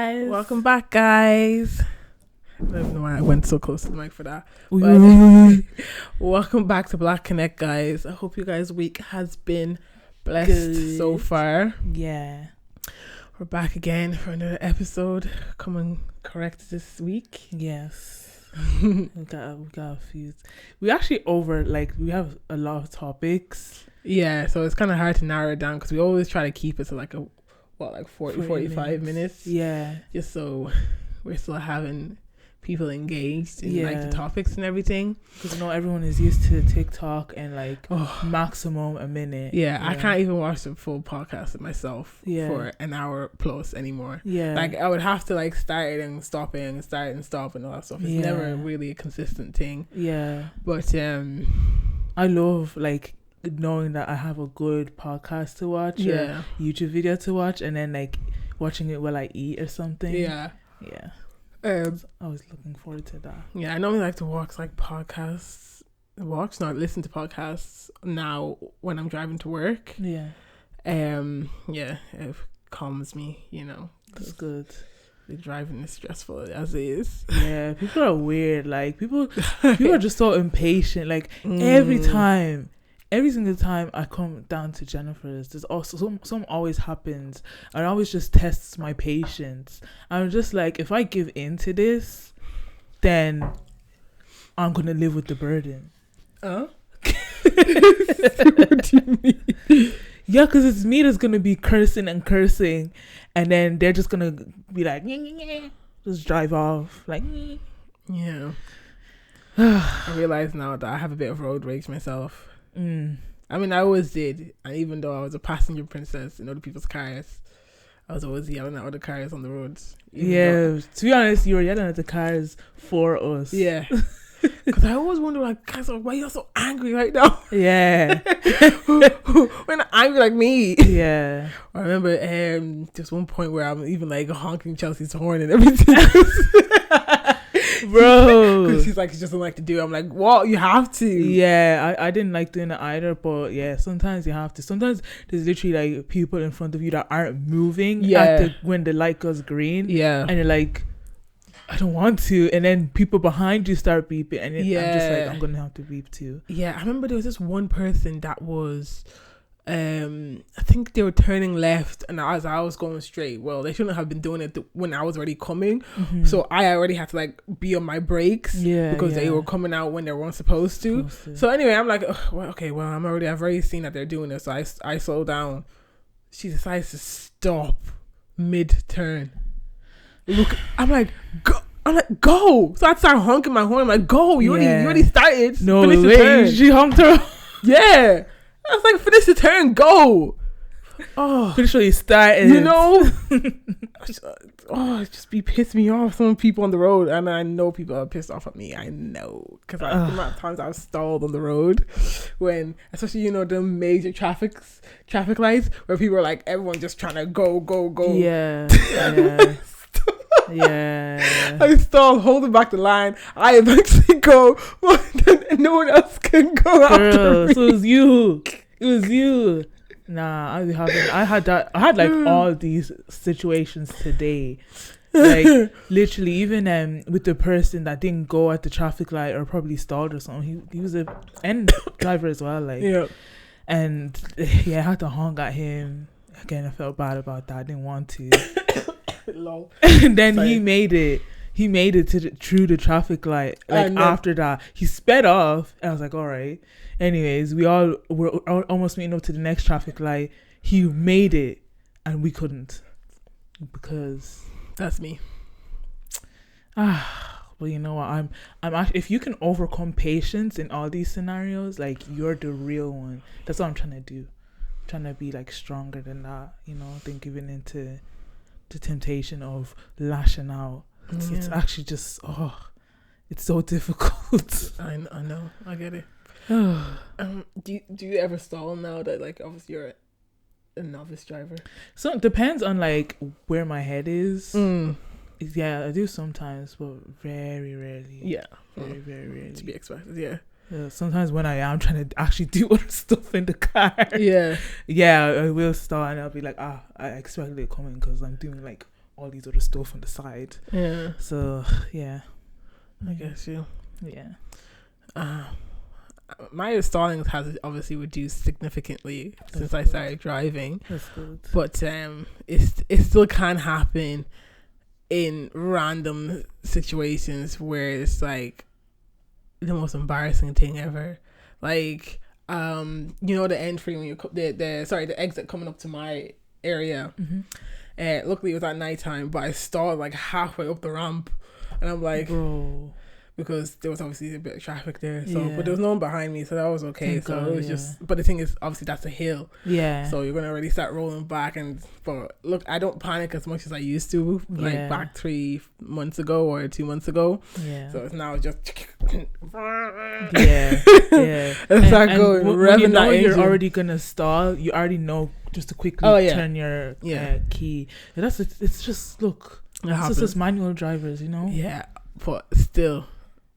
guys. Welcome back, guys. I don't know why I went so close to the mic for that. But welcome back to Black Connect, guys. I hope you guys' week has been blessed so far. Yeah. We're back again for another episode. Coming correct this week. Yes. we got a few. We actually we have a lot of topics. Yeah, so it's kind of hard to narrow it down because we always try to keep it to like 45 minutes. Yeah. Just so we're still having people engaged in like the topics and everything. Because everyone is used to TikTok and maximum a minute. Yeah, I can't even watch the full podcast myself for an hour plus anymore. Yeah. Like I would have to start it and stop it and start and stop and all that stuff. It's never really a consistent thing. Yeah. But I love knowing that I have a good podcast to watch or YouTube video to watch and then watching it while I eat or something. Yeah. Yeah. I was looking forward to that. Yeah, I normally like to listen to podcasts now when I'm driving to work. Yeah. It calms me, That's good. The driving is stressful as it is. Yeah, people are weird. People are just so impatient. Every single time I come down to Jennifer's, there's also some always happens, and it always just tests my patience. I'm just like, if I give in to this, then I'm gonna live with the burden. What do you mean? Yeah, because it's me that's gonna be cursing, and then they're just gonna be like, just drive off, Yeah. I realize now that I have a bit of road rage myself. I mean, I always did, and even though I was a passenger princess in other people's cars, I was always yelling at other cars on the roads. To be honest, you were yelling at the cars for us. Yeah. Because I always wonder, guys, why you're so angry right now? Yeah. When angry like me. Yeah. I remember just one point where I'm even honking Chelsea's horn and everything. Bro. Because she's she doesn't like to do it. I'm like, what? You have to. Yeah, I didn't like doing it either, but yeah, sometimes you have to. Sometimes there's literally people in front of you that aren't moving when the light goes green. Yeah. And you're like, I don't want to, and then people behind you start beeping, and I'm just like, I'm gonna have to beep too. Yeah, I remember there was this one person that was, I think they were turning left, and as I was going straight. Well, they shouldn't have been doing it when I was already coming, so I already had to be on my brakes, because they were coming out when they weren't supposed to. So anyway, I'm like, I've already seen that they're doing this, so I slow down. She decides to stop mid-turn. Look, I'm like, go. So I start honking my horn. I'm like, go. You already started. No finish way. The turn. She honked her. Yeah. I was like, finish the turn. Go. Oh, pretty sure you started. It just pissed me off. Some people on the road, and I know people are pissed off at me. I know, because the amount of times I've stalled on the road, when especially the major traffic lights where people are everyone just trying to go. Yeah. Yeah. I stalled, holding back the line. I eventually go, but then no one else can go after me. So it was you. Nah, I had all these situations today. Literally, even with the person that didn't go at the traffic light or probably stalled or something. He was a end driver as well. And I had to honk at him. Again, I felt bad about that. I didn't want to. And then he made it through the traffic light. After that, he sped off, and I was like, all right. Anyways, we all were almost meeting up to the next traffic light. He made it, and we couldn't, because that's me. Well, you know what? I'm actually, if you can overcome patience in all these scenarios, you're the real one. That's what I'm trying to do. I'm trying to be stronger than that, than giving into the temptation of lashing out. It's actually just it's so difficult. I know, I get it. Do you ever stall now that obviously you're a novice driver? So it depends on where my head is. Yeah, I do sometimes, but very rarely. Yeah, very rarely. To be expected. Yeah. Yeah, sometimes when I am trying to actually do other stuff in the car, I will start and I'll be like, I expected it coming because I'm doing all these other stuff on the side. Yeah. So yeah, I guess you. yeah. My stalling has obviously reduced significantly since I started driving. That's good. But it still can happen in random situations where it's like the most embarrassing thing ever. Like you know, the entry when you the exit coming up to my area. Luckily it was at nighttime, but I stalled like halfway up the ramp, and I'm like, bro, because there was obviously a bit of traffic there, so Yeah. but there was no one behind me, so that was okay. Thank so God, it was yeah. just, but the thing is, obviously that's a hill, yeah. so you're gonna already start rolling back. And but look, I don't panic as much as I used to, like Yeah. back 3 months ago or 2 months ago. yeah. So it's now just yeah, yeah. It's not going when you revving know that you're engine. already gonna stall, you already know just to quickly turn your key. And it's just look. It It's happens. just manual drivers, you know. Yeah, but still,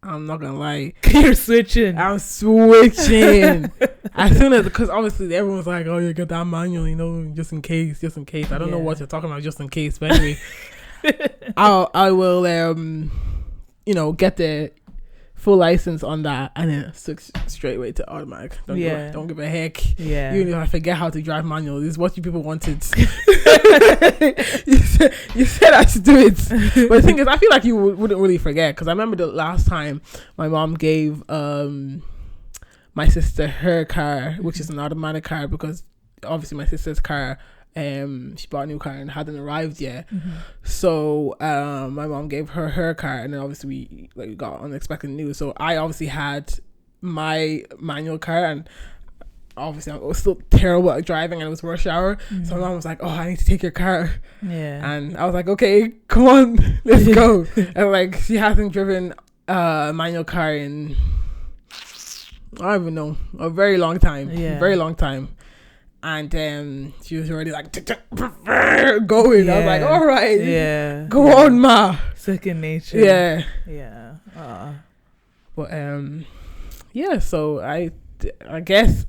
I'm not gonna lie. You're switching. I'm switching as soon as, because obviously everyone's like, "Oh, you get that manual, you know, just in case." I don't know what you're talking about, just in case. But anyway, I will, you know, get the full license on that, and then switch straight away to automatic. Don't give a heck. Yeah. Even if I forget how to drive manual, this is what you people wanted. you said I should do it. But the thing is, I feel like you wouldn't really forget, because I remember the last time my mom gave my sister her car, which is an automatic car, because obviously my sister's car, she bought a new car and hadn't arrived yet. So my mom gave her car, and then obviously we got unexpected news. So I obviously had my manual car, and obviously I was still terrible at driving, and it was rush hour. So my mom was like, "Oh, I need to take your car." Yeah. And I was like, "Okay, come on, let's go." And like, she hasn't driven a manual car in, I don't even know, a very long time. Very long time. And she was already like going. I was like, "All right, go on, ma." Second nature. Yeah. But yeah. So I guess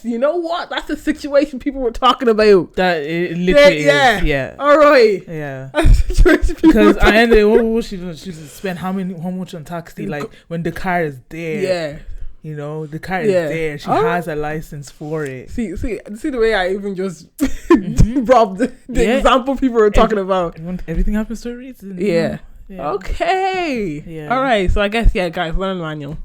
you know what? That's the situation people were talking about. That it literally is. Yeah. All right. Yeah. That's the situation people Because were talking I ended. What was she doing? She just spent how much on taxi? Like when the car is there. Yeah. You know, the car is there. She has a license for it. See the way I even just brought the example people were talking about. Everything happens for a reason. Yeah. Yeah. Okay. Yeah. All right. So I guess, guys, learn manual.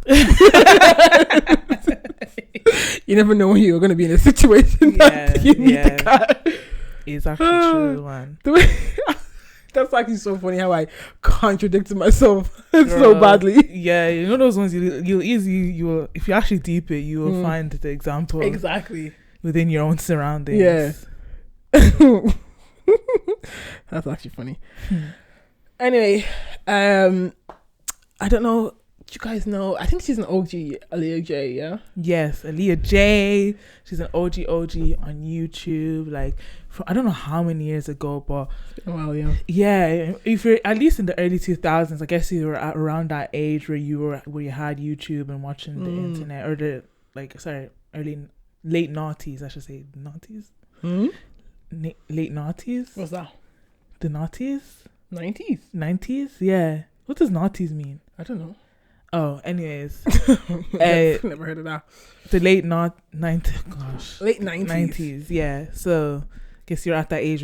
You never know when you're going to be in a situation that you need the car. It's actually true, man. That's actually so funny how I contradicted myself so badly. Yeah, you know those ones you'll if you actually deep it, you will find the example exactly within your own surroundings. Yeah. That's actually funny. Anyway, I don't know. Do you guys know? I think she's an OG, AaliyahJay, yeah? Yes, AaliyahJay. She's an OG on YouTube. Like, I don't know how many years ago, but well, yeah. Yeah, if you're at least in the early 2000s, I guess you were around that age where you had YouTube and watching the internet, or late noughties, I should say, noughties. Late noughties. What's that? The noughties. 90s. Yeah. What does noughties mean? I don't know. Oh, anyways, never heard of that. The late 90s. Gosh, late 90s. Yeah. So, guess you're at that age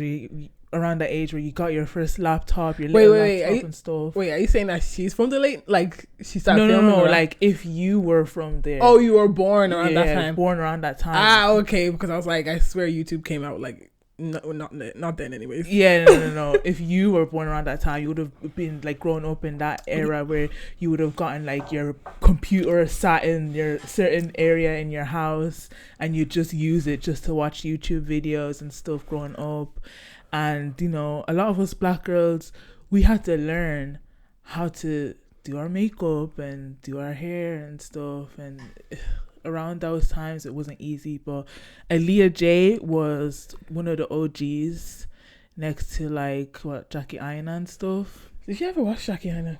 around that age where you got your first laptop, your little laptop and stuff. Wait, are you saying that she's from the late, like she started filming? No. Like if you were from there. Oh, you were born around that time. Born around that time. Ah, okay. Because I was like, I swear YouTube came out like. Not then anyways. Yeah, no. If you were born around that time, you would have been like grown up in that era where you would have gotten like your computer sat in your certain area in your house, and you just use it just to watch YouTube videos and stuff growing up. And you know, a lot of us black girls, we had to learn how to do our makeup and do our hair and stuff, and around those times it wasn't easy. But AaliyahJay was one of the OGs next to like Jackie Aina and stuff. Did you ever watch Jackie Aina?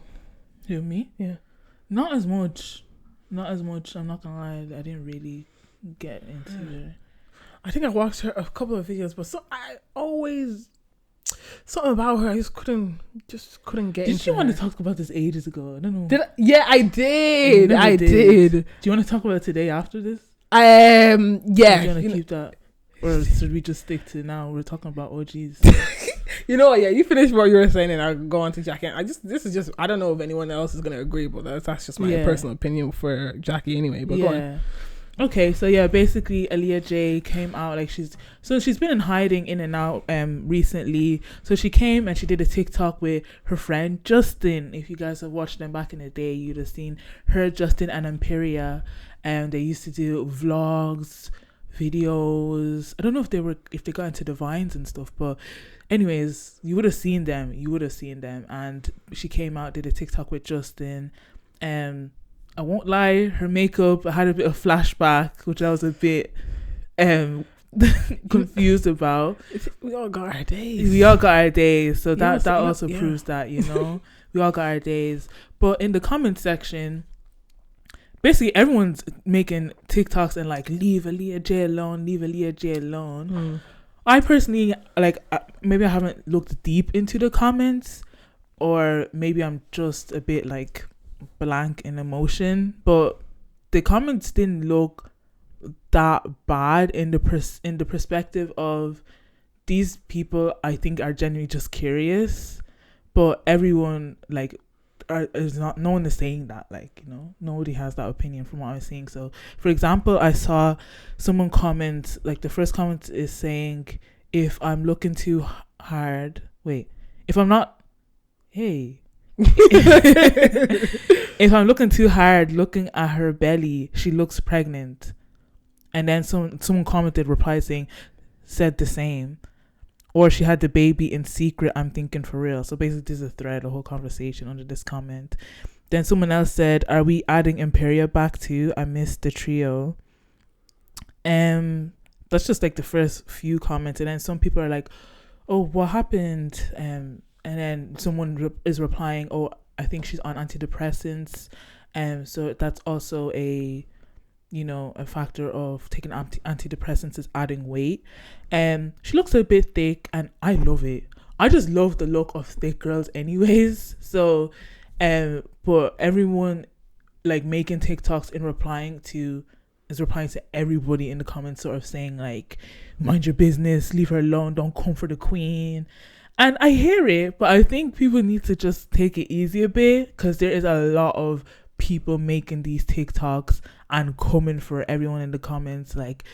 Who, me? Yeah. Not as much. I'm not gonna lie, I didn't really get into it. I think I watched her a couple of videos, but so I always something about her. I just couldn't get into Did you want her. to talk about this ages ago? I don't know. Did I? Yeah, I did. You never I did. did. Do you want to talk about it today after this? Yeah. Or do you want to you know- keep that? Or should we just stick to now? We're talking about OGs. You know what? Yeah, you finish what you were saying, and I'll go on to Jackie. This is just. I don't know if anyone else is gonna agree, but that's just my personal opinion for Jackie anyway. But go on. Okay, so yeah, basically AaliyahJay came out like she's been in hiding in and out recently. So she came and she did a TikTok with her friend Justin. If you guys have watched them back in the day, you'd have seen her, Justin, and Imperia. And they used to do vlogs, videos. I don't know if they got into the Vines and stuff, but anyways, you would have seen them. And she came out, did a TikTok with Justin, and I won't lie, her makeup, I had a bit of flashback, which I was a bit confused about. We all got our days. So that also proves that, you know, we all got our days. But in the comment section, basically everyone's making TikToks and like, leave AaliyahJay alone. I personally, like, maybe I haven't looked deep into the comments, or maybe I'm just a bit like blank in emotion, but the comments didn't look that bad in the perspective of these people. I think are genuinely just curious, but everyone like is not. No one is saying that. Like, you know, nobody has that opinion from what I'm seeing. So, for example, I saw someone comment, like the first comment is saying, if I'm looking too hard, if I'm not, if I'm looking too hard, looking at her belly, she looks pregnant. And then someone commented, said the same. Or she had the baby in secret, I'm thinking for real. So basically there's a thread, a whole conversation under this comment. Then someone else said, are we adding Imperia back too? I missed the trio. That's just like the first few comments. And then some people are like, oh, what happened? And then someone is replying, oh, I think she's on antidepressants. So that's also a factor of taking antidepressants is adding weight. She looks a bit thick and I love it. I just love the look of thick girls anyways. So, but everyone like making TikToks and replying to everybody in the comments, sort of saying like, mind your business, leave her alone, don't come for the queen. And I hear it, but I think people need to just take it easy a bit, because there is a lot of people making these TikToks and coming for everyone in the comments like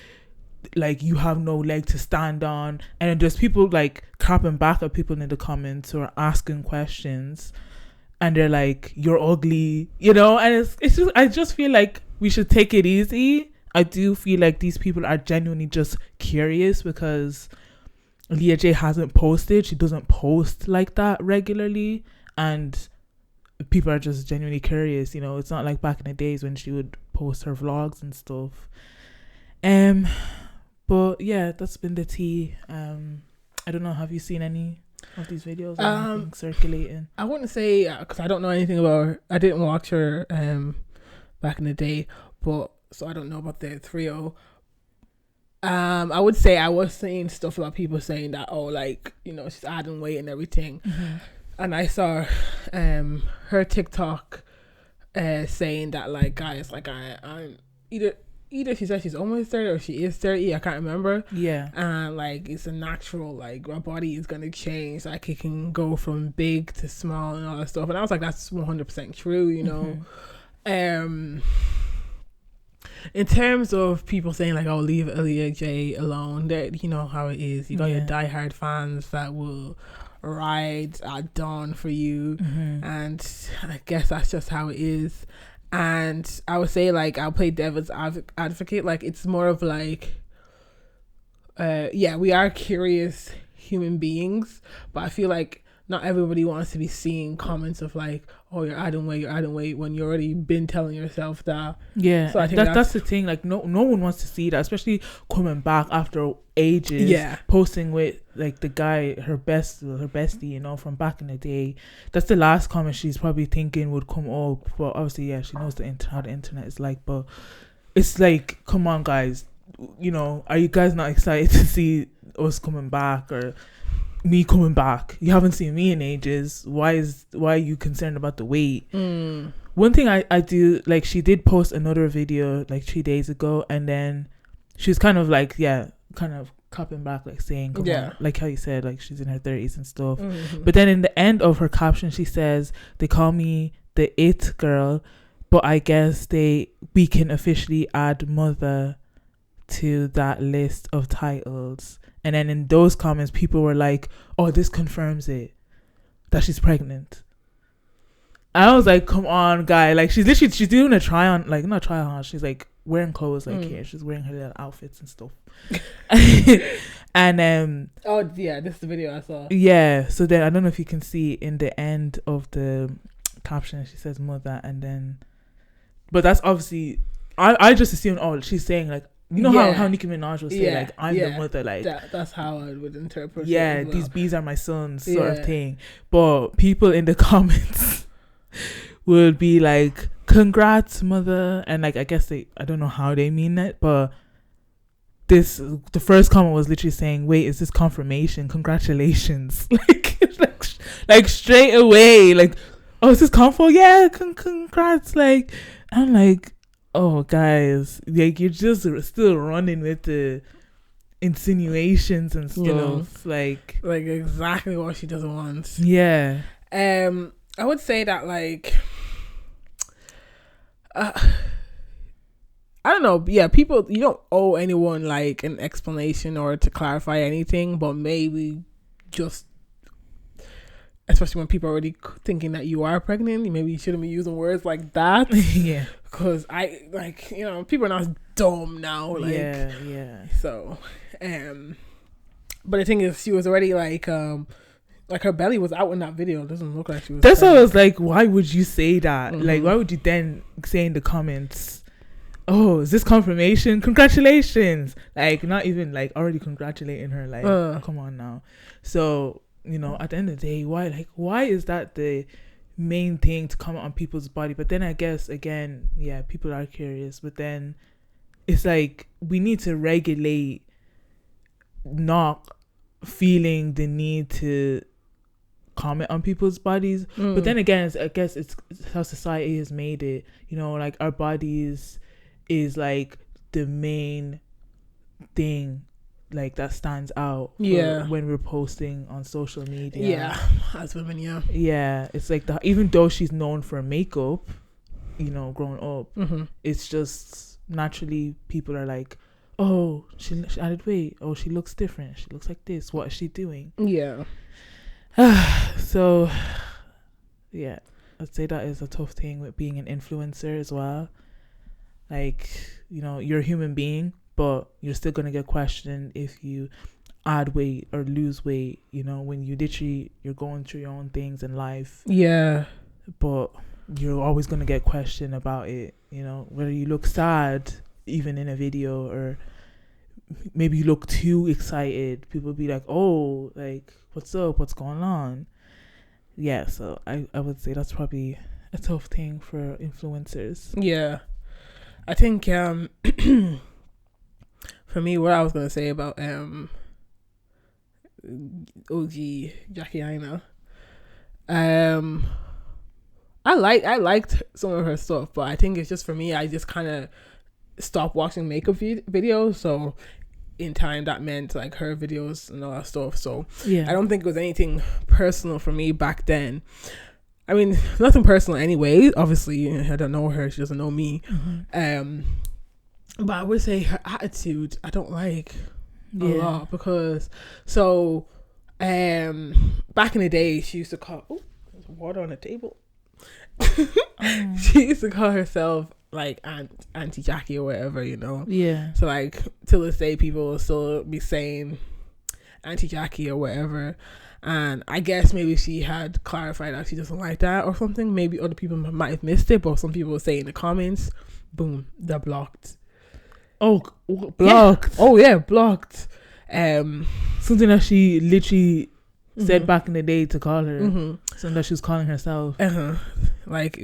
you have no leg to stand on. And there's people like clapping back at people in the comments or asking questions, and they're like, you're ugly, you know. And it's just, I just feel like we should take it easy. I do feel like these people are genuinely just curious, because AaliyahJay hasn't posted. She doesn't post like that regularly, and people are just genuinely curious. You know, it's not like back in the days when she would post her vlogs and stuff. But yeah, that's been the tea. I don't know. Have you seen any of these videos circulating? I wouldn't say, because I don't know anything about her. I didn't watch her back in the day, but so I don't know about the trio. I would say I was seeing stuff about people saying that, oh, like, you know, she's adding weight and everything. Mm-hmm. And I saw her TikTok saying that, like, guys, like, I'm either she said she's almost 30 or she is 30, I can't remember. Yeah. And like, it's a natural, like, our body is going to change, like it can go from big to small and all that stuff. And I was like, that's 100% true, you know. Mm-hmm. In terms of people saying like, oh, leave AaliyahJay alone, that, you know how it is. You got your diehard fans that will ride at dawn for you, and I guess that's just how it is. And I would say, like, I'll play devil's advocate. Like, it's more of like, we are curious human beings, but I feel like not everybody wants to be seeing comments of like, oh, you're adding weight when you already been telling yourself that. Yeah, so I think that's the thing. Like, no one wants to see that, especially coming back after ages. Yeah, posting with like the guy, her bestie, you know, from back in the day. That's the last comment she's probably thinking would come up. But obviously, yeah, she knows how the internet is like. But it's like, come on, guys, you know, are you guys not excited to see us coming back? Or me coming back. You haven't seen me in ages. Why are you concerned about the weight? One thing I do, like, she did post another video like 3 days ago, and then she was kind of like, kind of copping back, like saying, come on, like how you said, like she's in her 30s and stuff. But then in the end of her caption, she says, they call me the it girl, but I guess we can officially add mother to that list of titles. And then in those comments, people were like, oh, this confirms it, that she's pregnant. I was like, come on, guy. Like, she's doing a try on, like, not try on, she's like wearing clothes, like, here, she's wearing her little outfits and stuff. And oh yeah, this is the video I saw. Yeah, so then I don't know if you can see in the end of the caption, she says mother, and then, but that's obviously, I just assumed, oh, she's saying, like, you know how Nicki Minaj will say, like, I'm the mother, like, that's how I would interpret it. Yeah, these bees are my sons, sort of thing. But people in the comments would be like, congrats, mother, and like, I guess I don't know how they mean it, but the first comment was literally saying, wait, is this confirmation? Congratulations. like straight away, like, oh, is this confo? Yeah, congrats. Like, I'm like, oh, guys, like, you're just still running with the insinuations and stuff, you know, like exactly what she doesn't want. Yeah. I would say that, like, I don't know. Yeah, people, you don't owe anyone like an explanation or to clarify anything, but maybe just, especially when people are already thinking that you are pregnant, maybe you shouldn't be using words like that. Yeah. Because I, like, you know, people are not dumb now. Like, yeah. So, but the thing is, she was already like her belly was out in that video. It doesn't look like she was. That's what I was like, why would you say that? Like, why would you then say in the comments, oh, is this confirmation? Congratulations. Like, not even like already congratulating her. Like, come on now. So, you know, at the end of the day, why is that the main thing to comment on people's body? But then I guess, again, yeah, people are curious. But then it's like, we need to regulate not feeling the need to comment on people's bodies. But then again, I guess it's how society has made it, you know, like, our bodies is like the main thing, like, that stands out when we're posting on social media, as women. It's like that. Even though she's known for makeup, you know, growing up, it's just naturally people are like, oh, she added weight, oh, she looks different, she looks like this, what is she doing? So yeah, I'd say that is a tough thing with being an influencer as well. Like, you know, you're a human being, but you're still gonna get questioned if you add weight or lose weight, you know, when you're going through your own things in life. But you're always gonna get questioned about it, you know, whether you look sad even in a video, or maybe you look too excited, people be like, oh, like, what's up, what's going on? Yeah, so I would say that's probably a tough thing for influencers. I think for me, what I was gonna say about OG Jackie Aina, I liked some of her stuff, but I think it's just, for me, I just kind of stopped watching makeup videos. So in time, that meant like her videos and all that stuff. So I don't think it was anything personal for me back then. I mean, nothing personal anyway. Obviously, I don't know her, she doesn't know me. But I would say her attitude I don't like a lot, because back in the day, she used to call, oh, there's water on the table. She used to call herself like Auntie Jackie or whatever, you know. So like, till this day, people will still be saying Auntie Jackie or whatever. And I guess maybe she had clarified that she doesn't like that or something. Maybe other people might have missed it, but some people will say in the comments, boom, they're blocked. Oh, blocked. Oh yeah, blocked. Something that she literally said back in the day to call her. Something that she was calling herself. Like,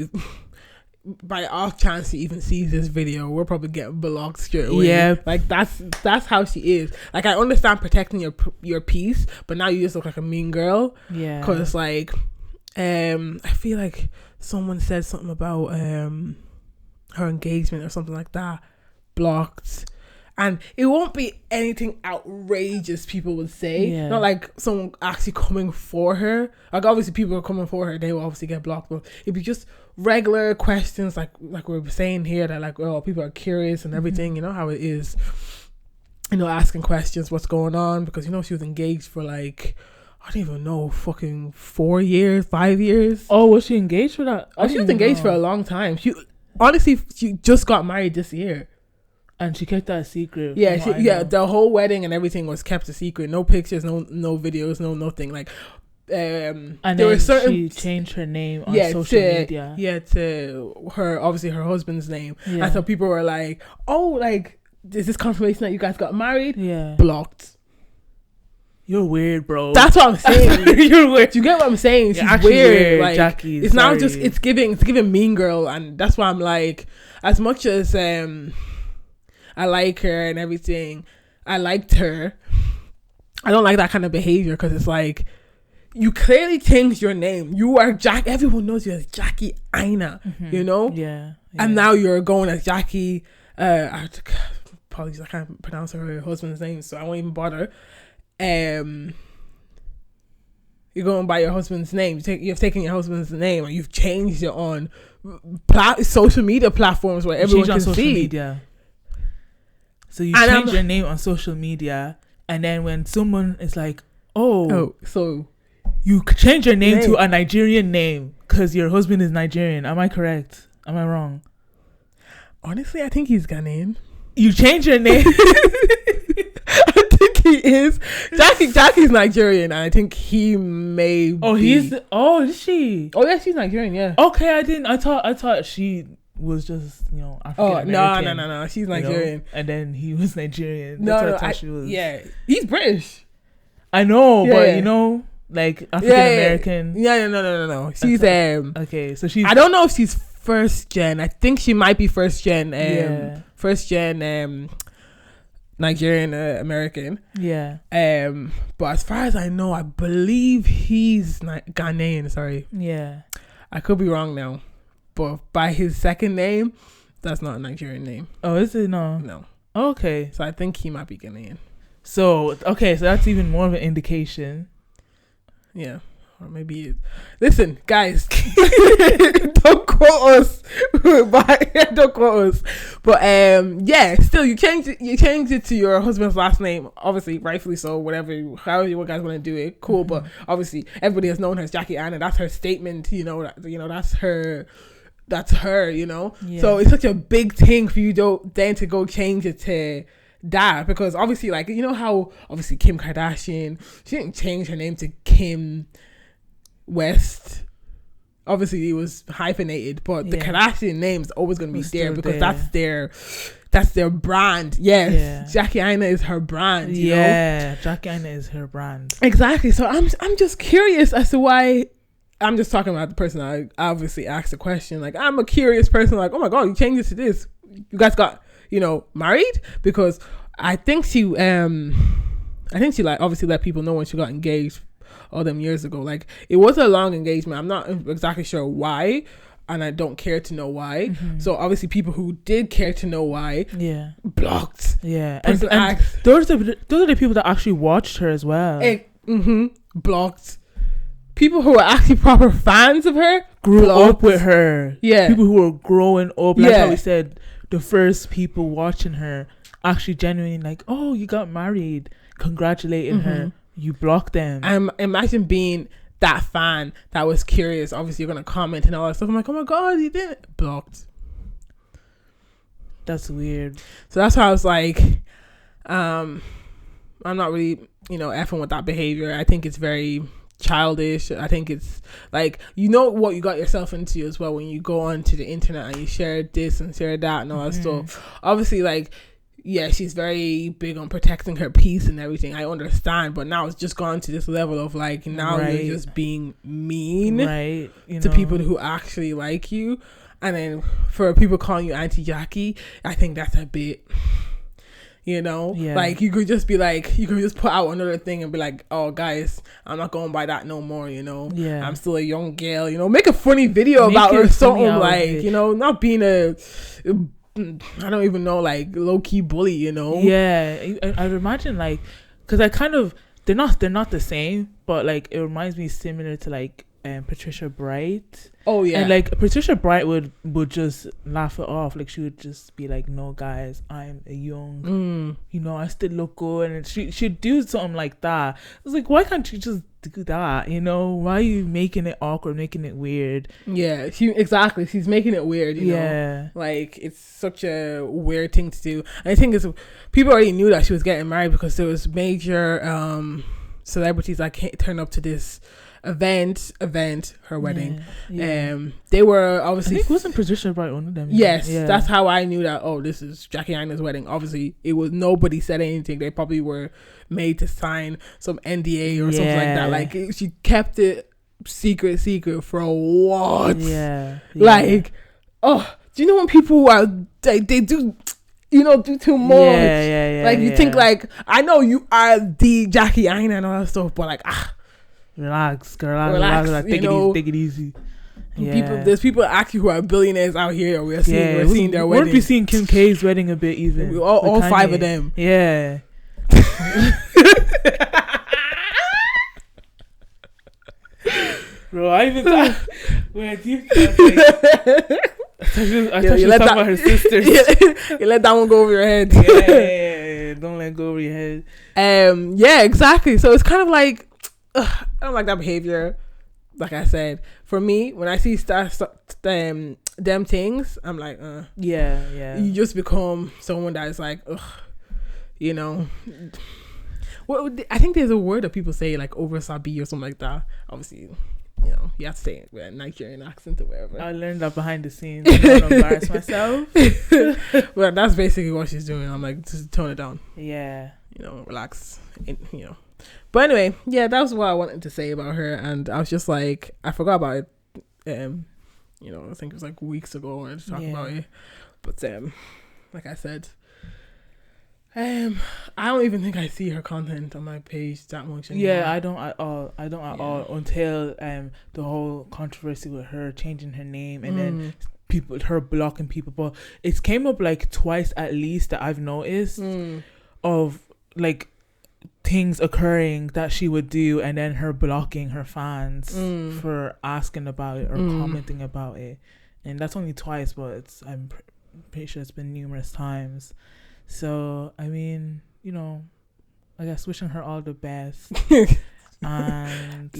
by off chance she even sees this video, we're probably getting blocked straight away. Yeah, like that's how she is. Like, I understand protecting your peace, but now you just look like a mean girl. Yeah, because like I feel like someone said something about her engagement or something like that. Blocked. And it won't be anything outrageous, people would say. Yeah. Not like someone actually coming for her. Like, obviously people are coming for her, they will obviously get blocked, but it'd be just regular questions like we were saying here, that like, oh, people are curious and everything. You know how it is, you know, asking questions, what's going on, because, you know, she was engaged for like, I don't even know, fucking 4 years, 5 years. Oh, was she engaged for that? Oh, she was engaged for a long time. She just got married this year. And she kept that a secret. Yeah, the whole wedding and everything was kept a secret. No pictures, no videos, no nothing. Like, and there then were certain. she changed her name on social media. Yeah, to her husband's name. Yeah. And so people were like, "Oh, like, is this confirmation that you guys got married?" Yeah. Blocked. You're weird, bro. That's what I'm saying. You're weird. Do you get what I'm saying? She's weird. Like, Jackie. It's now just it's giving mean girl, and that's why I'm like, as much as I like her and everything, I liked her, I don't like that kind of behavior, because it's like, you clearly changed your name. You are Jack. Everyone knows you as Jackie Aina, you know? Yeah. And now you're going as Jackie. Apologies, I can't pronounce her husband's name, so I won't even bother. You're going by your husband's name. You've taken your husband's name and you've changed it on social media platforms where everyone can see. Media. So you change your name on social media, and then when someone is like, so you change your name to a Nigerian name because your husband is Nigerian. Am I correct? Am I wrong? Honestly, I think he's Ghanaian. You change your name. I think he is. Jackie's Nigerian, and I think he may be. Is she? Oh yeah, she's Nigerian, yeah. Okay, I thought she was just, you know, African American. No, she's Nigerian. You know? And then he was Nigerian. That's what I thought she was. Yeah, he's British. I know, but you know, like African American. Yeah, no. She's okay, so she's. I don't know if she's first gen. I think she might be first gen. Nigerian American. Yeah. But as far as I know, I believe he's Ghanaian. Sorry. Yeah. I could be wrong now, but by his second name, that's not a Nigerian name. Oh, is it? No. Okay. So I think he might be Ghanaian. So that's even more of an indication. Yeah. Or maybe listen, guys, don't quote us. Don't quote us. But still, you changed it to your husband's last name, obviously, rightfully so. However you guys want to do it, cool. But obviously, everybody has known her as Jackie Aina. That's her statement. You know, that's her. That's her. You know. Yeah. So it's such a big thing for you then to go change it to that, because obviously, like, you know how obviously Kim Kardashian, she didn't change her name to Kim West. Obviously it was hyphenated, but the Kardashian name is always going to be there because that's their brand. Yes, Jackie Aina is her brand. You know? Jackie Aina is her brand. Exactly. So I'm just curious as to why. I'm just talking about the person I obviously asked the question. Like, I'm a curious person. Like, oh my god, you changed it to this. You guys got married? Because I think she like obviously let people know when she got engaged all them years ago. Like, it was a long engagement. I'm not exactly sure why, and I don't care to know why. So obviously people who did care to know why, blocked. And those are the people that actually watched her as well. Blocked. People who are actually proper fans of her grew up with her. People who were growing up, like how we said, the first people watching her actually genuinely like, oh, you got married, congratulating her. You blocked them. Imagine being that fan that was curious. Obviously, you're gonna comment and all that stuff. I'm like, oh my god, you didn't. Blocked. That's weird. So that's why I was like, I'm not really, effing with that behavior. I think it's very childish. I think it's like, what you got yourself into as well when you go onto the internet and you share this and share that and all that stuff. Obviously, like, she's very big on protecting her peace and everything. I understand, but now it's just gone to this level of like, now you're just being mean to people who actually like you. And then for people calling you Auntie Jackie, I think that's a bit, you know, like you could just be like, you could just put out another thing and be like, oh guys, I'm not going by that no more, you know. I'm still a young girl, you know, make a funny video about her or something, like, you know, not being a, I don't even know, like low-key bully, you know. I'd imagine, like, because I kind of, they're not the same, but like it reminds me similar to like Patricia Bright. And like Patricia Bright would just laugh it off, like she would just be like, no guys, I'm a young, you know, I still look good, and she'd do something like that. I was like, why can't you just do that, you know? Why are you making it awkward, making it weird? She's making it weird, you know, like it's such a weird thing to do. And I think it's, people already knew that she was getting married because there was major celebrities that turned up to this event, her wedding. They were obviously, I think, wasn't Patricia Bright one of them? That's how I knew that, oh, this is Jackie Aina's wedding. Obviously it was, nobody said anything. They probably were made to sign some NDA or something like that. Like she kept it secret for what? Like, oh, do you know when people are they do, you know, do too much? Like you think like, I know you are the Jackie Aina and all that stuff, but like, relax, like, take it easy. There's people actually who are billionaires out here. We're seeing their wedding. Weren't we seeing Kim K's wedding a bit even? All 5 of them. Bro, I even thought when I deep I thought she was talking about her sisters. You let that one go over your head. Don't let go over your head. Exactly. So it's kind of like, I don't like that behavior. Like I said, for me, when I see them things, I'm like, you just become someone that is like, you know. Well, I think there's a word that people say, like over-sabi or something like that. Obviously, you know, you have to say it with a Nigerian accent or whatever. I learned that behind the scenes. I don't embarrass myself. Well, that's basically what she's doing. I'm like, just tone it down. You know, relax. You know. But anyway, that was what I wanted to say about her. And I was just like, I forgot about it. You know, I think it was like weeks ago when I was talking about it. But like I said, I don't even think I see her content on my page that much anymore. I don't at all until the whole controversy with her changing her name and then her blocking people. But it's came up like twice at least that I've noticed of like things occurring that she would do and then her blocking her fans for asking about it or commenting about it. And that's only twice, but I'm pretty sure it's been numerous times. So I mean, you know, I guess wishing her all the best. And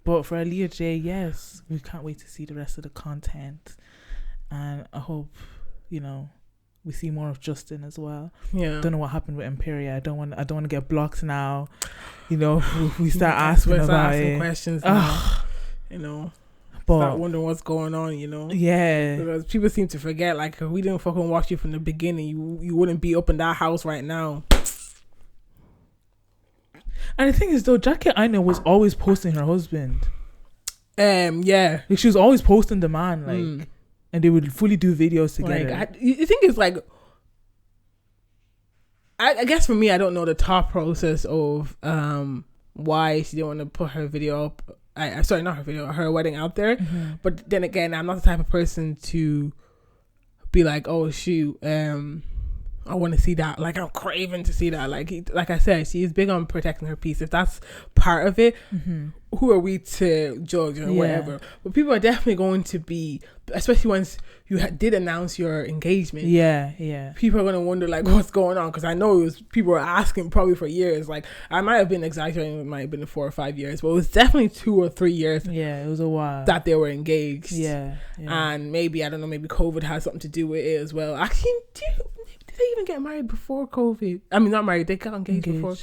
but for AaliyahJay, yes, we can't wait to see the rest of the content, and I hope, you know, we see more of Justin as well. Don't know what happened with Imperia. I don't want to get blocked now. You know, we start asking about it. Questions now, you know. Start wondering what's going on, you know. Because people seem to forget, like, if we didn't fucking watch you from the beginning, you wouldn't be up in that house right now. And the thing is, though, Jackie Aina was always posting her husband. Like, she was always posting the man, like, and they would fully do videos together. Like, you think it's like, I guess for me, I don't know the thought process of why she didn't want to put her video up. Sorry, not her video, her wedding out there. But then again, I'm not the type of person to be like, oh shoot, I want to see that. Like, I'm craving to see that. Like I said, she is big on protecting her peace. If that's part of it, who are we to judge or whatever? But people are definitely going to be, especially once you did announce your engagement. People are going to wonder, like, what's going on? Because I know people were asking probably for years. Like, I might have been exaggerating. It might have been 4 or 5 years, but it was definitely 2 or 3 years. It was a while that they were engaged. And maybe, I don't know, maybe COVID has something to do with it as well. Actually, did they even get married before COVID? I mean, not married. They got engaged before.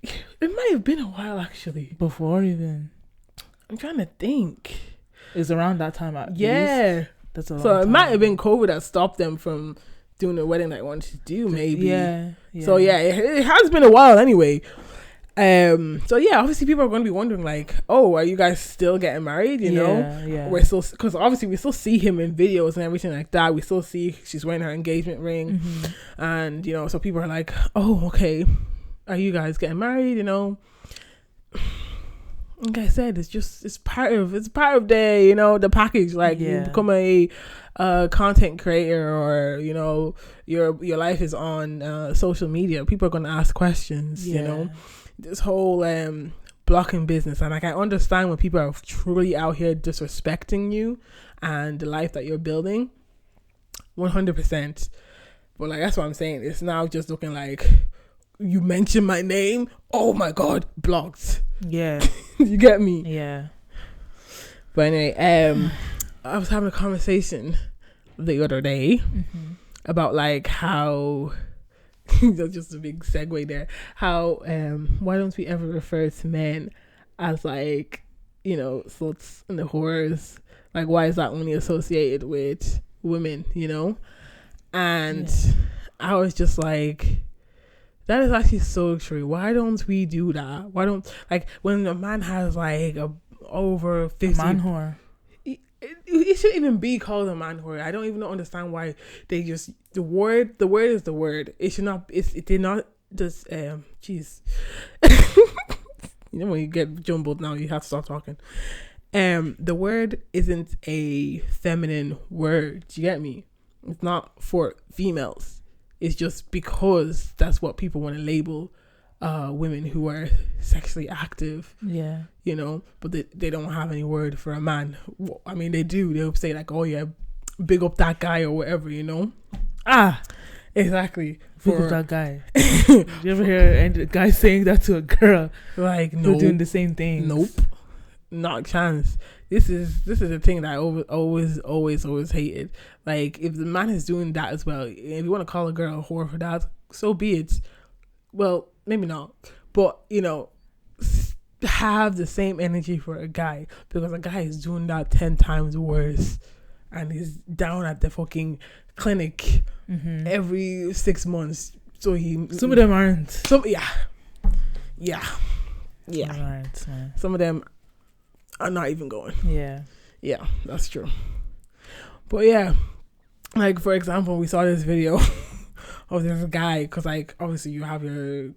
It might have been a while, actually. Before even. I'm trying to think. It's around that time at least. That's a long time. It might have been COVID that stopped them from doing the wedding that they wanted to do, maybe. So, it has been a while anyway. So yeah, obviously people are going to be wondering like, oh, are you guys still getting married? You know, we're still, because obviously we still see him in videos and everything like that. We still see she's wearing her engagement ring, and you know, so people are like, oh, okay, are you guys getting married? You know, like I said, it's part of the, you know, the package. Like you become a content creator, or you know, your life is on social media. People are going to ask questions. You know, this whole blocking business, and like I understand when people are truly out here disrespecting you and the life that you're building, 100%. But like that's what I'm saying. It's now just looking like, you mentioned my name, oh my god, blocked. Yeah. You get me? Yeah. But anyway, I was having a conversation the other day about like how that's just a big segue there, how why don't we ever refer to men as like, you know, sluts and the whores? Like, why is that only associated with women, you know? And I was just like, that is actually so true. Why don't we do that? Why don't, like, when a man has like over 50, a man whore, it shouldn't even be called a man whore. I don't even understand why they just, the word is the word. It should not, it did not just jeez. You know, when you get jumbled now, you have to stop talking. The word isn't a feminine word. Do you get me? It's not for females. It's just because that's what people want to label women who are sexually active. Yeah. You know, but they don't have any word for a man. I mean, they do. They'll say like, oh yeah, big up that guy or whatever, you know? Ah, exactly. Big up that guy. Did you ever hear a guy saying that to a girl? Like, no. They're doing the same thing. Nope. Not a chance. This is the thing that I always hated. Like, if the man is doing that as well, if you want to call a girl a whore for that, so be it. Well, maybe not, but you know, have the same energy for a guy, because a guy is doing that 10 times worse, and he's down at the fucking clinic every 6 months. So some of them aren't. Some yeah. Aren't, man. Some of them are not even going. Yeah, that's true. But yeah, like for example, we saw this video of this guy, because like obviously you have your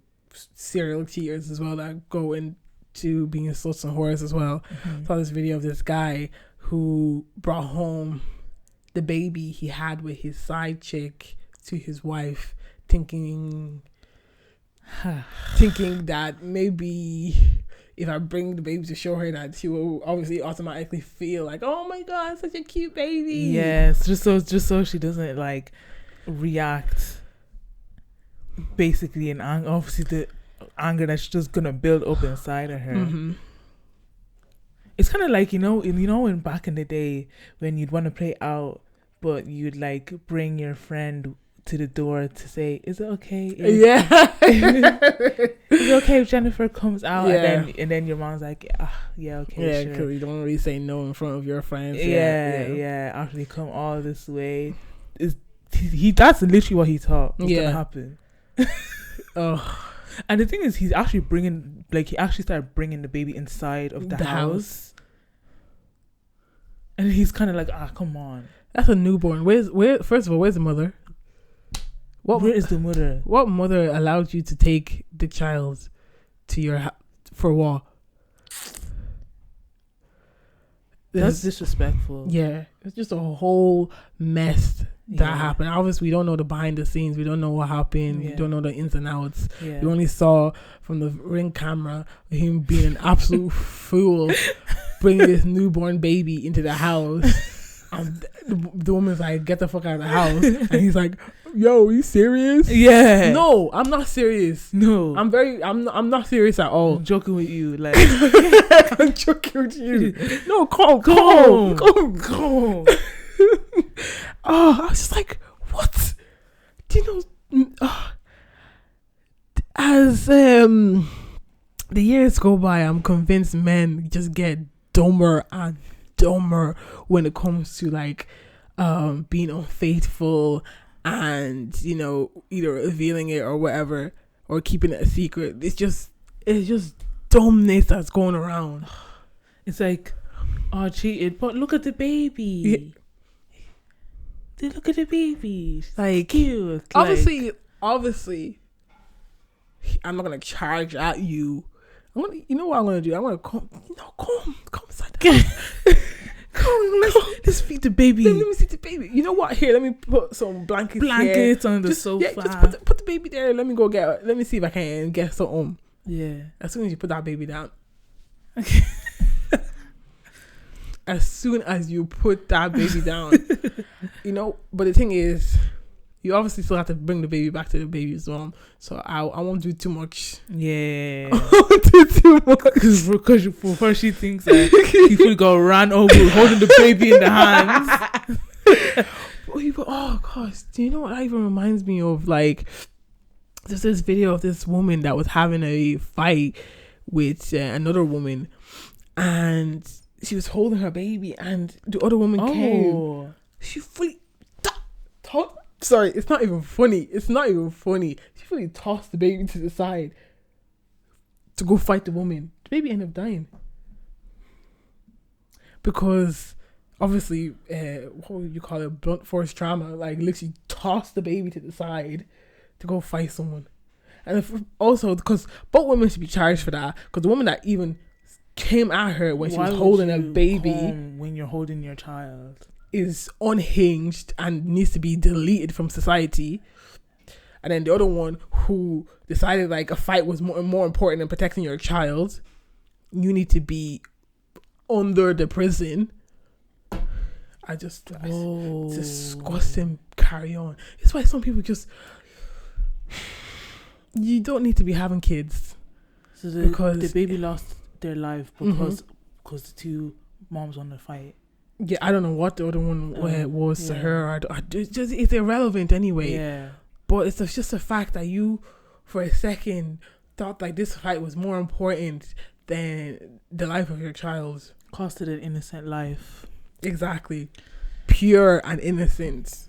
serial cheaters as well that go into being sluts and whores as well. Saw this video of this guy who brought home the baby he had with his side chick to his wife, thinking that maybe if I bring the baby to show her, that she will obviously automatically feel like, oh my god, such a cute baby. Yes, just so she doesn't like react basically in anger. Obviously the anger that's just gonna build up inside of her. It's kind of like, you know when back in the day when you'd want to play out, but you'd like bring your friend to the door to say, is it okay if, is it okay if Jennifer comes out? And then your mom's like, okay, because you don't really say no in front of your friends. After they come all this way, that's literally what he thought was gonna happen. And the thing is, he actually started bringing the baby inside of the house. And he's kind of like, come on, that's a newborn. First of all, where's the mother? Where is the mother? What mother allowed you to take the child to your house for what? That's disrespectful. Yeah, it's just a whole mess that happened. Obviously, we don't know the behind the scenes. We don't know what happened. We don't know the ins and outs. We only saw from the Ring camera him being an absolute fool, bringing this newborn baby into the house. And the woman's like, get the fuck out of the house. And he's like, yo, are you serious? Yeah. No, I'm not serious. No. I'm not serious at all. I'm joking with you. Like, I'm joking with you. No, come. Oh, I was just like, what? Do you know, as the years go by, I'm convinced men just get dumber and dumber when it comes to like being unfaithful and, you know, either revealing it or whatever, or keeping it a secret. It's just, it's just dumbness that's going around. It's like, oh, cheated, but look at the baby. Look at the baby. Like, cute. Obviously, I'm not gonna charge at you. You know what I'm gonna do? I'm gonna come inside the house. Let's feed the baby. Let me see the baby. You know what? Here, let me put some blankets on the sofa. Yeah, just put the baby there. Let me see if I can get something. Yeah. As soon as you put that baby down. As soon as you put that baby down, but the thing is, you obviously still have to bring the baby back to the baby's mom. So I won't do too much. Yeah. I won't do too much. Because before she thinks that people go run over holding the baby in the hands. Oh gosh, do you know what that even reminds me of? Like, there's this video of this woman that was having a fight with another woman, and she was holding her baby, and the other woman came. She fully sorry, it's not even funny. She fully tossed the baby to the side to go fight the woman. The baby ended up dying because obviously, what would you call it? Blunt force trauma. Like, literally tossed the baby to the side to go fight someone. And also because both women should be charged for that, because the woman that even came at her when she was holding a baby, when you're holding your child, is unhinged and needs to be deleted from society. And then the other one who decided like a fight was more important than protecting your child, you need to be under the prison. It's disgusting. Carry on. It's why some people just, you don't need to be having kids. So the baby lost their life because the two moms want to fight. Yeah, I don't know what the other one was to her. It's irrelevant anyway. Yeah. But it's just a fact that you, for a second, thought like this fight was more important than the life of your child. Costed an innocent life. Exactly. Pure and innocent.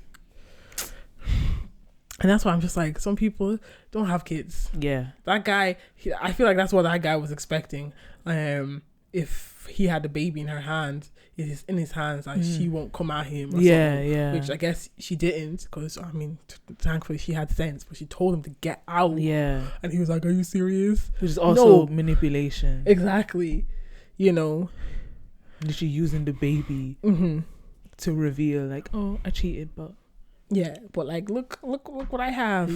And that's why I'm just like, some people don't have kids. Yeah. That guy, I feel like that's what that guy was expecting. If he had the baby in her hand, it's in his hands, and she won't come at him. Or something, which I guess she didn't, because I mean, thankfully she had sense. But she told him to get out. Yeah. And he was like, "Are you serious?" Which is also manipulation. Exactly. Literally using the baby to reveal, like, oh, I cheated, but but like, look what I have.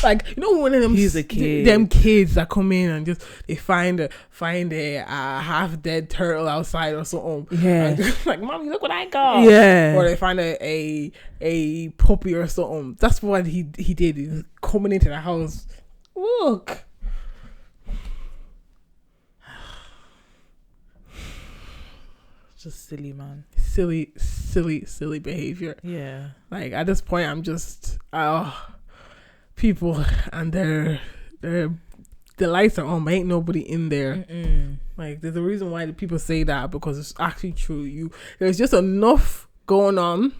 Like, one of them, he's a kid. Them kids that come in and just they find a half dead turtle outside or something. Yeah. Like, mommy, look what I got. Yeah. Or they find a puppy or something. That's what he did. He was coming into the house. Look. Just silly, man. Silly behavior. Yeah. Like, at this point, I'm just people and the lights are on, but ain't nobody in there. Like, there's a reason why the people say that, because it's actually true. There's just enough going on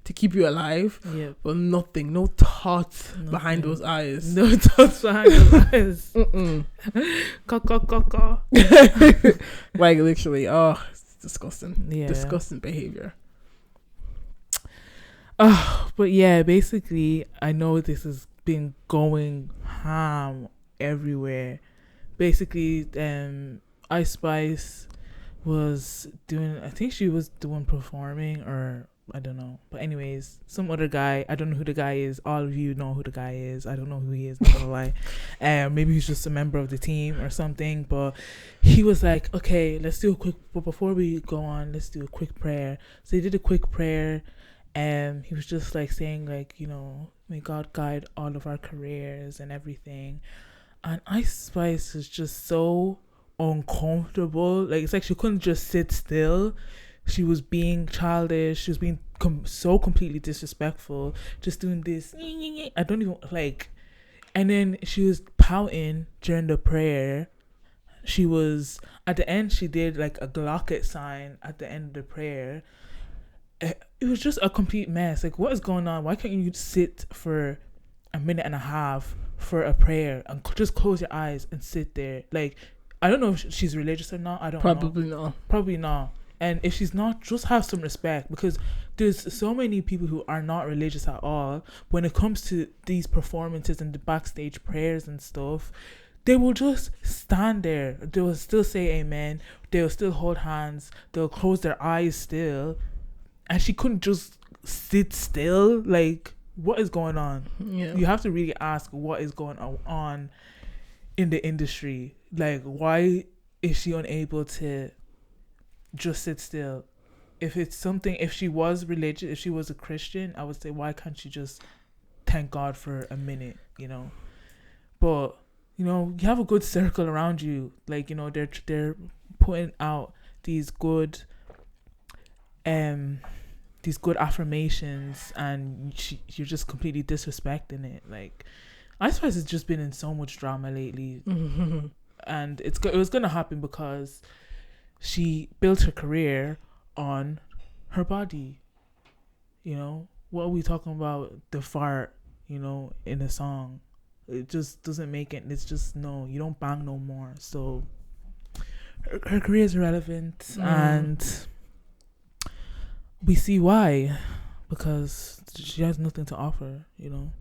to keep you alive, but no thoughts behind those eyes. No thoughts behind those eyes. Like, literally, it's disgusting. Disgusting behavior. But yeah, basically, I know this has been going ham everywhere. Basically, Ice Spice was doing, I think she was doing performing, or I don't know. But anyways, some other guy, I don't know who the guy is. All of you know who the guy is. I don't know who he is, not gonna lie. Maybe he's just a member of the team or something. But he was like, okay, let's do a quick, but before we go on, let's do a quick prayer. So they did a quick prayer. He was just like saying, like, may God guide all of our careers and everything. And Ice Spice is just so uncomfortable. Like, it's like she couldn't just sit still. She was being childish. She was being so completely disrespectful. Just doing this. I don't even like. And then she was pouting during the prayer. She was, at the end, she did like a Glocket sign at the end of the prayer. It was just a complete mess. Like, what is going on? Why can't you sit for a minute and a half for a prayer and just close your eyes and sit there. Like, I don't know if she's religious or not. I don't know. Probably not. And if she's not, just have some respect, because there's so many people who are not religious at all. When it comes to these performances and the backstage prayers and stuff, they will just stand there. They will still say amen. They will still hold hands. They'll close their eyes still. And she couldn't just sit still. Like, what is going on? Yeah. You have to really ask what is going on in the industry. Like, why is she unable to just sit still? If it's something, if she was religious, if she was a Christian, I would say, why can't she just thank God for a minute, you know? But, you know, you have a good circle around you. Like, you know, they're putting out these good affirmations, and you're just completely disrespecting it. Like, I suppose it's just been in so much drama lately. Mm-hmm. And it was going to happen because she built her career on her body. You know, what are we talking about? The fart, you know, in a song. It just doesn't make it. It's just, no, you don't bang no more. So her career is irrelevant, and we see why, because she has nothing to offer, you know.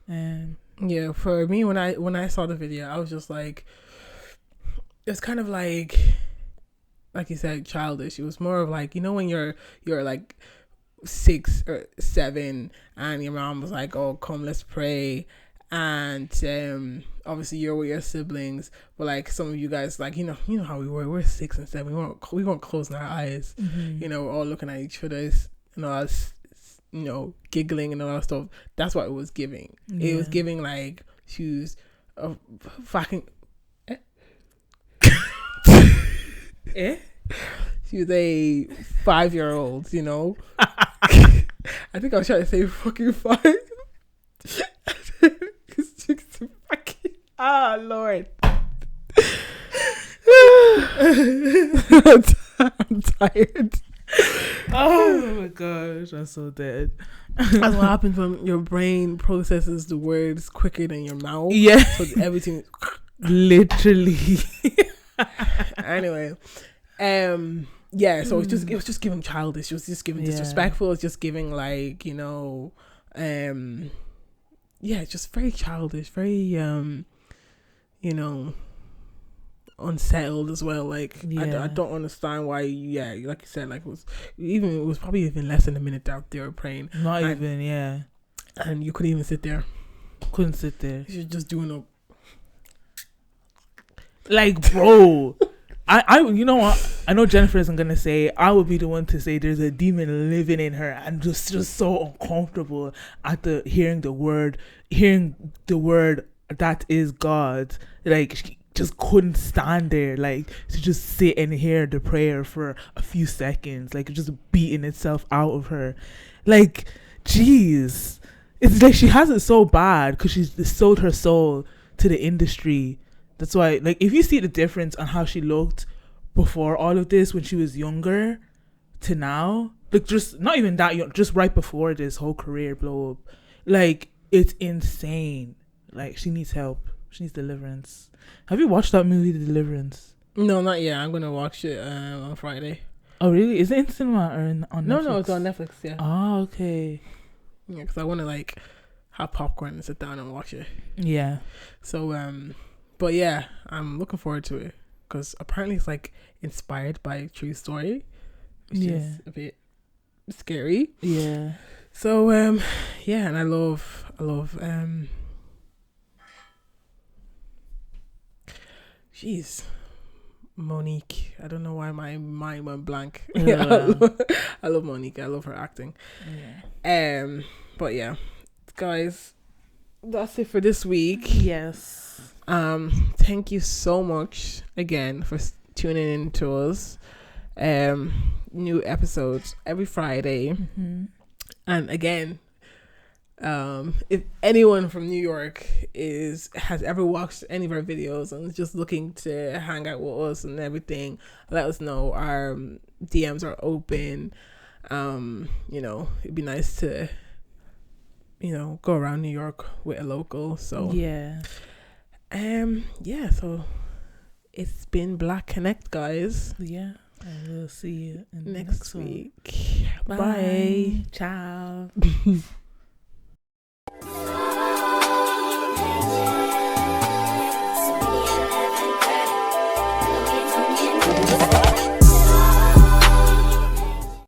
And yeah, for me, when I saw the video, I was just like, it's kind of like you said, childish. It was more of like, you know, when you're like 6 or 7 and your mom was like, oh, come, let's pray. And obviously you're with your siblings, but like some of you guys, like, you know how we're 6 and 7, we weren't closing our eyes. mm-hmm. You know, we're all looking at each other's, you know, us, you know, giggling and all that stuff. That's what it was giving. Yeah. It was giving like she was a fucking she was a 5-year-old, you know. I think I was trying to say fucking 5. Ah, Lord. I'm tired. Oh my gosh, I'm so dead. That's what happens when your brain processes the words quicker than your mouth. Yeah. So everything literally. Anyway, yeah, so it was just giving childish. It was just giving disrespectful. It was just giving like, you know, yeah, just very childish, very you know, unsettled as well. Like, I don't understand why. Yeah, like you said, like it was probably even less than a minute that they were praying. Not even, yeah. And you couldn't even sit there. Couldn't sit there. You're just doing a like, bro. I you know what? I know Jennifer isn't gonna say. I would be the one to say there's a demon living in her, and just so uncomfortable at hearing the word that is God. Like, she just couldn't stand there, like, to just sit and hear the prayer for a few seconds, like, just beating itself out of her. Like, jeez, it's like she has it so bad because she's sold her soul to the industry. That's why, like, if you see the difference on how she looked before all of this, when she was younger, to now, like, just not even that young, just right before this whole career blow up, like, it's insane. Like, she needs help. She needs deliverance. Have you watched that movie, The Deliverance? No, not yet. I'm gonna watch it on Friday. Oh, really? Is it in cinema or on Netflix? No, it's on Netflix. Yeah. Oh, okay. Yeah, because I want to like have popcorn and sit down and watch it. Yeah. So but yeah, I'm looking forward to it because apparently it's like inspired by a true story, which is a bit scary. Yeah. So yeah, and I love jeez, Monique. I don't know why my mind went blank. Yeah. I love Monique. I love her acting. Yeah. But yeah, guys, that's it for this week. Yes. Thank you so much again for tuning in to us. New episodes every Friday. Mm-hmm. And again, if anyone from New York has ever watched any of our videos and is just looking to hang out with us and everything, let us know. Our DMs are open. You know, it'd be nice to go around New York with a local. So Yeah. So it's been Black Connect, guys. Yeah. And we'll see you in Next one. week. Bye. Ciao.